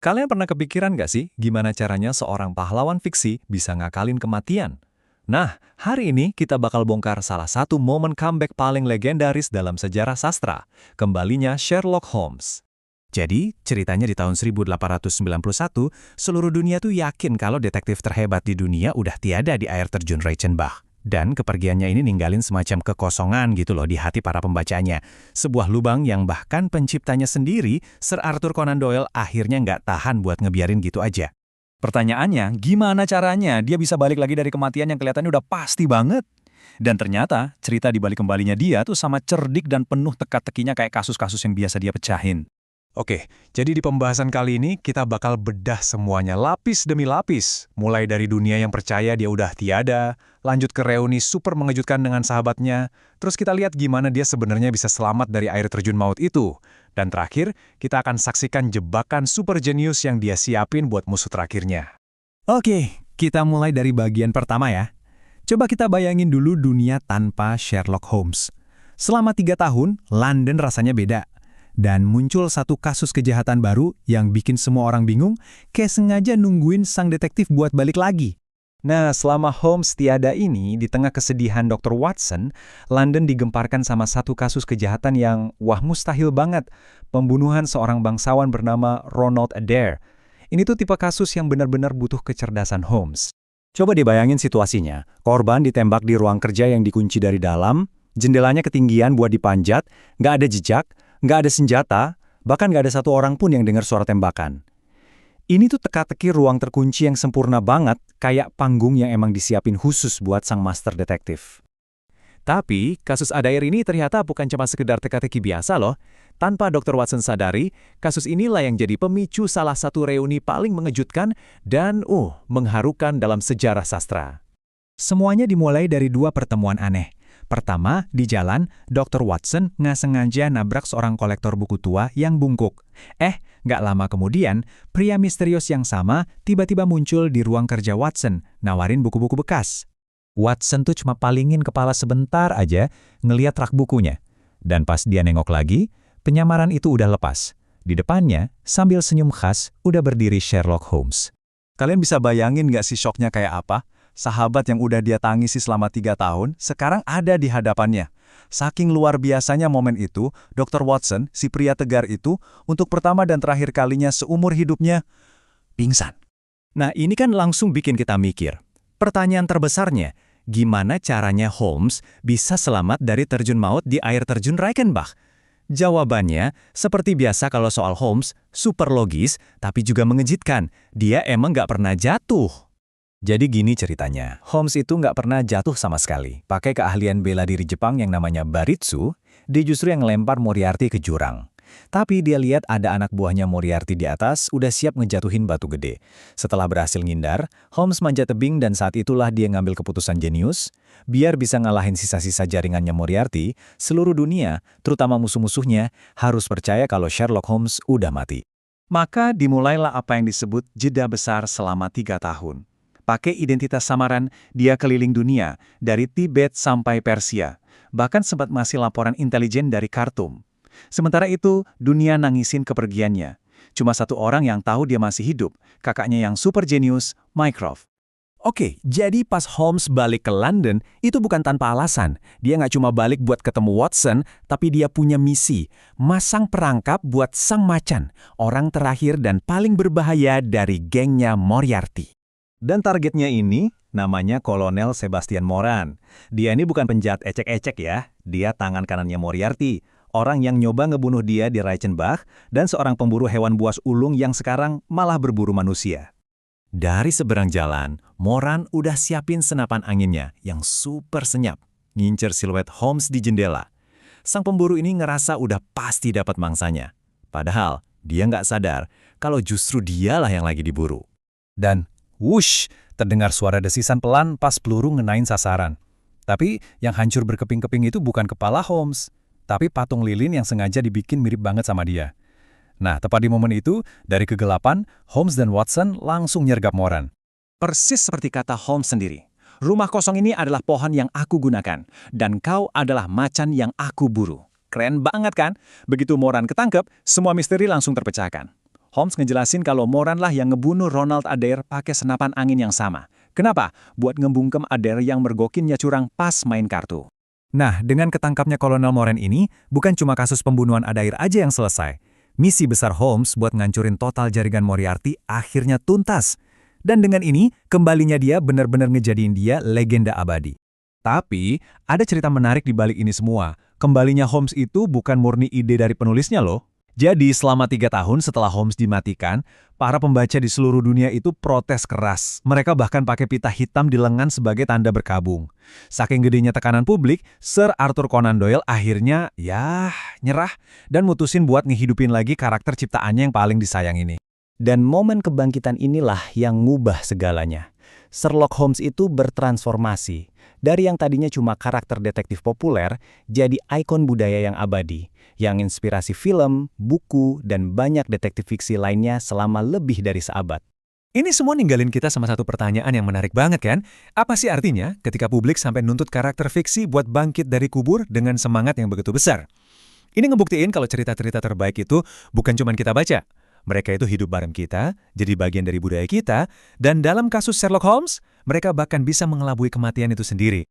Kalian pernah kepikiran nggak sih gimana caranya seorang pahlawan fiksi bisa ngakalin kematian? Nah, hari ini kita bakal bongkar salah satu momen comeback paling legendaris dalam sejarah sastra, kembalinya Sherlock Holmes. Jadi, ceritanya di tahun 1891, seluruh dunia tuh yakin kalau detektif terhebat di dunia udah tiada di air terjun Reichenbach. Dan kepergiannya ini ninggalin semacam kekosongan gitu loh di hati para pembacanya. Sebuah lubang yang bahkan penciptanya sendiri, Sir Arthur Conan Doyle akhirnya nggak tahan buat ngebiarin gitu aja. Pertanyaannya, gimana caranya dia bisa balik lagi dari kematian yang kelihatannya udah pasti banget? Dan ternyata, cerita di balik kembalinya dia tuh sama cerdik dan penuh teka-tekinya kayak kasus-kasus yang biasa dia pecahin. Oke, jadi di pembahasan kali ini kita bakal bedah semuanya lapis demi lapis. Mulai dari dunia yang percaya dia udah tiada, lanjut ke reuni super mengejutkan dengan sahabatnya, terus kita lihat gimana dia sebenarnya bisa selamat dari air terjun maut itu. Dan terakhir, kita akan saksikan jebakan super jenius yang dia siapin buat musuh terakhirnya. Oke, kita mulai dari bagian pertama ya. Coba kita bayangin dulu dunia tanpa Sherlock Holmes. Selama 3 tahun, London rasanya beda. Dan muncul satu kasus kejahatan baru yang bikin semua orang bingung, kayak sengaja nungguin sang detektif buat balik lagi. Nah, selama Holmes tiada ini, di tengah kesedihan Dr. Watson, London digemparkan sama satu kasus kejahatan yang, wah mustahil banget, pembunuhan seorang bangsawan bernama Ronald Adair. Ini tuh tipe kasus yang benar-benar butuh kecerdasan Holmes. Coba dibayangin situasinya, korban ditembak di ruang kerja yang dikunci dari dalam, jendelanya ketinggian buat dipanjat, nggak ada jejak, nggak ada senjata, bahkan nggak ada satu orang pun yang dengar suara tembakan. Ini tuh teka-teki ruang terkunci yang sempurna banget, kayak panggung yang emang disiapin khusus buat sang master detektif. Tapi, kasus Adair ini ternyata bukan cuma sekedar teka-teki biasa loh. Tanpa Dr. Watson sadari, kasus inilah yang jadi pemicu salah satu reuni paling mengejutkan dan mengharukan dalam sejarah sastra. Semuanya dimulai dari 2 pertemuan aneh. Pertama, di jalan, Dr. Watson nggak sengaja nabrak seorang kolektor buku tua yang bungkuk. Nggak lama kemudian, pria misterius yang sama tiba-tiba muncul di ruang kerja Watson, nawarin buku-buku bekas. Watson tuh cuma palingin kepala sebentar aja, ngeliat rak bukunya. Dan pas dia nengok lagi, penyamaran itu udah lepas. Di depannya, sambil senyum khas, udah berdiri Sherlock Holmes. Kalian bisa bayangin nggak sih syoknya kayak apa? Sahabat yang udah dia tangisi selama 3 tahun, sekarang ada di hadapannya. Saking luar biasanya momen itu, Dr. Watson, si pria tegar itu, untuk pertama dan terakhir kalinya seumur hidupnya, pingsan. Nah, ini kan langsung bikin kita mikir. Pertanyaan terbesarnya, gimana caranya Holmes bisa selamat dari terjun maut di air terjun Reichenbach? Jawabannya, seperti biasa kalau soal Holmes, super logis, tapi juga mengejutkan. Dia emang nggak pernah jatuh. Jadi gini ceritanya, Holmes itu nggak pernah jatuh sama sekali. Pakai keahlian bela diri Jepang yang namanya Baritsu, dia justru yang ngelempar Moriarty ke jurang. Tapi dia lihat ada anak buahnya Moriarty di atas, udah siap ngejatuhin batu gede. Setelah berhasil ngindar, Holmes manjat tebing dan saat itulah dia ngambil keputusan jenius. Biar bisa ngalahin sisa-sisa jaringannya Moriarty, seluruh dunia, terutama musuh-musuhnya, harus percaya kalau Sherlock Holmes udah mati. Maka dimulailah apa yang disebut jeda besar selama 3 tahun. Pakai identitas samaran, dia keliling dunia, dari Tibet sampai Persia. Bahkan sempat masih laporan intelijen dari Khartoum. Sementara itu, dunia nangisin kepergiannya. Cuma satu orang yang tahu dia masih hidup, kakaknya yang super jenius, Mycroft. Oke, jadi pas Holmes balik ke London, itu bukan tanpa alasan. Dia nggak cuma balik buat ketemu Watson, tapi dia punya misi, masang perangkap buat sang macan, orang terakhir dan paling berbahaya dari gengnya Moriarty. Dan targetnya ini namanya Kolonel Sebastian Moran. Dia ini bukan penjahat ecek-ecek ya, dia tangan kanannya Moriarty, orang yang nyoba ngebunuh dia di Reichenbach, dan seorang pemburu hewan buas ulung yang sekarang malah berburu manusia. Dari seberang jalan, Moran udah siapin senapan anginnya yang super senyap, ngincer siluet Holmes di jendela. Sang pemburu ini ngerasa udah pasti dapat mangsanya. Padahal, dia nggak sadar kalau justru dialah yang lagi diburu. Dan wush, terdengar suara desisan pelan pas peluru ngenain sasaran. Tapi yang hancur berkeping-keping itu bukan kepala Holmes, tapi patung lilin yang sengaja dibikin mirip banget sama dia. Nah, tepat di momen itu, dari kegelapan, Holmes dan Watson langsung nyergap Moran. Persis seperti kata Holmes sendiri. Rumah kosong ini adalah pohon yang aku gunakan, dan kau adalah macan yang aku buru. Keren banget kan? Begitu Moran ketangkep, semua misteri langsung terpecahkan. Holmes ngejelasin kalau Moran lah yang ngebunuh Ronald Adair pakai senapan angin yang sama. Kenapa? Buat ngebungkem Adair yang mergokinnya curang pas main kartu. Nah, dengan ketangkapnya Kolonel Moran ini, bukan cuma kasus pembunuhan Adair aja yang selesai. Misi besar Holmes buat ngancurin total jaringan Moriarty akhirnya tuntas. Dan dengan ini, kembalinya dia benar-benar ngejadiin dia legenda abadi. Tapi, ada cerita menarik di balik ini semua. Kembalinya Holmes itu bukan murni ide dari penulisnya loh. Jadi, selama 3 tahun setelah Holmes dimatikan, para pembaca di seluruh dunia itu protes keras. Mereka bahkan pakai pita hitam di lengan sebagai tanda berkabung. Saking gedenya tekanan publik, Sir Arthur Conan Doyle akhirnya, nyerah dan mutusin buat ngehidupin lagi karakter ciptaannya yang paling disayang ini. Dan momen kebangkitan inilah yang ngubah segalanya. Sherlock Holmes itu bertransformasi. Dari yang tadinya cuma karakter detektif populer, jadi ikon budaya yang abadi, yang inspirasi film, buku, dan banyak detektif fiksi lainnya selama lebih dari seabad. Ini semua ninggalin kita sama satu pertanyaan yang menarik banget kan? Apa sih artinya ketika publik sampai nuntut karakter fiksi buat bangkit dari kubur dengan semangat yang begitu besar? Ini ngebuktiin kalau cerita-cerita terbaik itu bukan cuma kita baca. Mereka itu hidup bareng kita, jadi bagian dari budaya kita, dan dalam kasus Sherlock Holmes, mereka bahkan bisa mengelabui kematian itu sendiri.